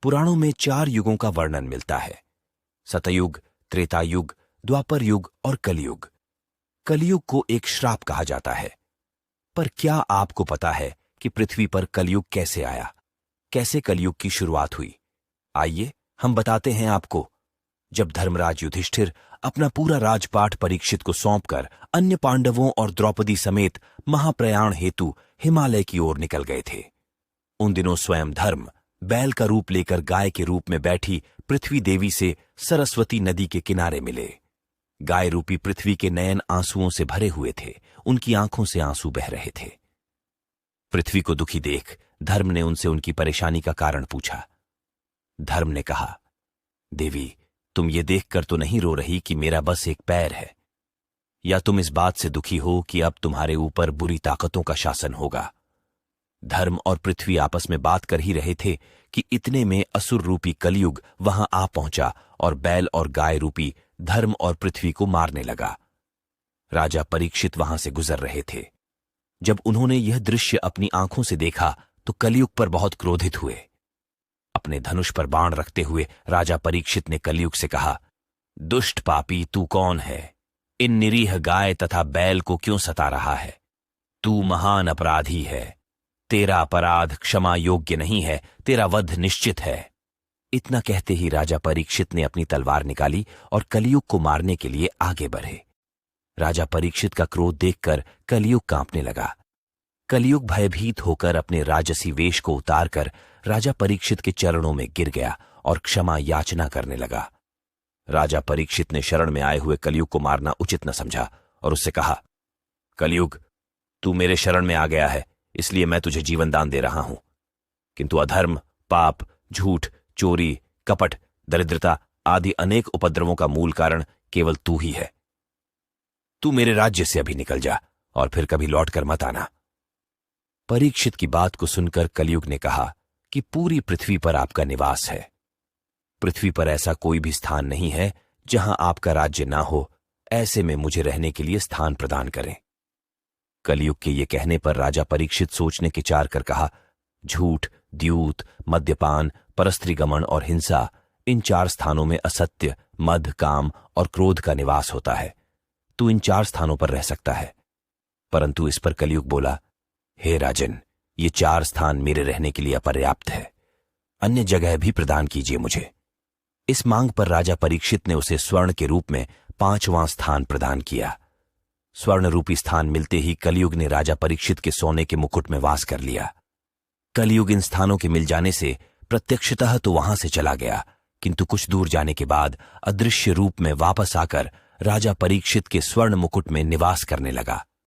पुराणों में 4 युगों का वर्णन मिलता है: सतयुग, त्रेता युग, द्वापर युग और कलयुग। कलयुग को एक श्राप कहा जाता है। पर क्या आपको पता है कि पृथ्वी पर कलयुग कैसे आया? कैसे कलयुग की शुरुआत हुई? आइए हम बताते हैं आपको। जब धर्मराज युधिष्ठिर अपना पूरा राजपाट परीक्षित को सौंपकर अन्य पांडवों और द्रौपदी समेत महाप्रयाण हेतु हिमालय की ओर निकल गए थे, उन दिनों स्वयं धर्म बैल का रूप लेकर गाय के रूप में बैठी पृथ्वी देवी से सरस्वती नदी के किनारे मिले। गाय रूपी पृथ्वी के नयन आंसुओं से भरे हुए थे, उनकी आंखों से आंसू बह रहे थे। पृथ्वी को दुखी देख धर्म ने उनसे उनकी परेशानी का कारण पूछा। धर्म ने कहा, देवी, तुम ये देखकर तो नहीं रो रही कि मेरा बस एक पैर है, या तुम इस बात से दुखी हो कि अब तुम्हारे ऊपर बुरी ताकतों का शासन होगा? धर्म और पृथ्वी आपस में बात कर ही रहे थे कि इतने में असुर रूपी कलयुग वहां आ पहुंचा और बैल और गाय रूपी धर्म और पृथ्वी को मारने लगा। राजा परीक्षित वहां से गुजर रहे थे। जब उन्होंने यह दृश्य अपनी आंखों से देखा तो कलयुग पर बहुत क्रोधित हुए। अपने धनुष पर बाण रखते हुए राजा परीक्षित ने कलयुग से कहा, दुष्ट पापी, तू कौन है? इन निरीह गाय तथा बैल को क्यों सता रहा है? तू महान अपराधी है। तेरा अपराध क्षमा योग्य नहीं है, तेरा वध निश्चित है। इतना कहते ही राजा परीक्षित ने अपनी तलवार निकाली और कलयुग को मारने के लिए आगे बढ़े। राजा परीक्षित का क्रोध देखकर कलयुग कांपने लगा। कलयुग भयभीत होकर अपने राजसी वेश को उतारकर राजा परीक्षित के चरणों में गिर गया और क्षमा याचना करने लगा। राजा परीक्षित ने शरण में आए हुए कलयुग को मारना उचित न समझा और उससे कहा, कलयुग, तू मेरे शरण में आ गया है, इसलिए मैं तुझे जीवन दान दे रहा हूं। किंतु अधर्म, पाप, झूठ, चोरी, कपट, दरिद्रता आदि अनेक उपद्रवों का मूल कारण केवल तू ही है। तू मेरे राज्य से अभी निकल जा और फिर कभी लौटकर मत आना। परीक्षित की बात को सुनकर कलयुग ने कहा कि पूरी पृथ्वी पर आपका निवास है। पृथ्वी पर ऐसा कोई भी स्थान नहीं है जहां आपका राज्य ना हो। ऐसे में मुझे रहने के लिए स्थान प्रदान करें। कलयुग के ये कहने पर राजा परीक्षित सोचने के चार कर कहा, झूठ, द्यूत, मद्यपान, परस्त्रीगमन और हिंसा, इन 4 स्थानों में असत्य, मद, काम और क्रोध का निवास होता है। तू इन 4 स्थानों पर रह सकता है। परंतु इस पर कलयुग बोला, हे राजन, ये 4 स्थान मेरे रहने के लिए अपर्याप्त है। अन्य जगह भी प्रदान कीजिए मुझे। इस मांग पर राजा परीक्षित ने उसे स्वर्ण के रूप में 5वां स्थान प्रदान किया। स्वर्ण रूपी स्थान मिलते ही कलयुग ने राजा परीक्षित के सोने के मुकुट में वास कर लिया। कलयुग इन स्थानों के मिल जाने से प्रत्यक्षतः तो वहां से चला गया, किंतु कुछ दूर जाने के बाद अदृश्य रूप में वापस आकर राजा परीक्षित के स्वर्ण मुकुट में निवास करने लगा।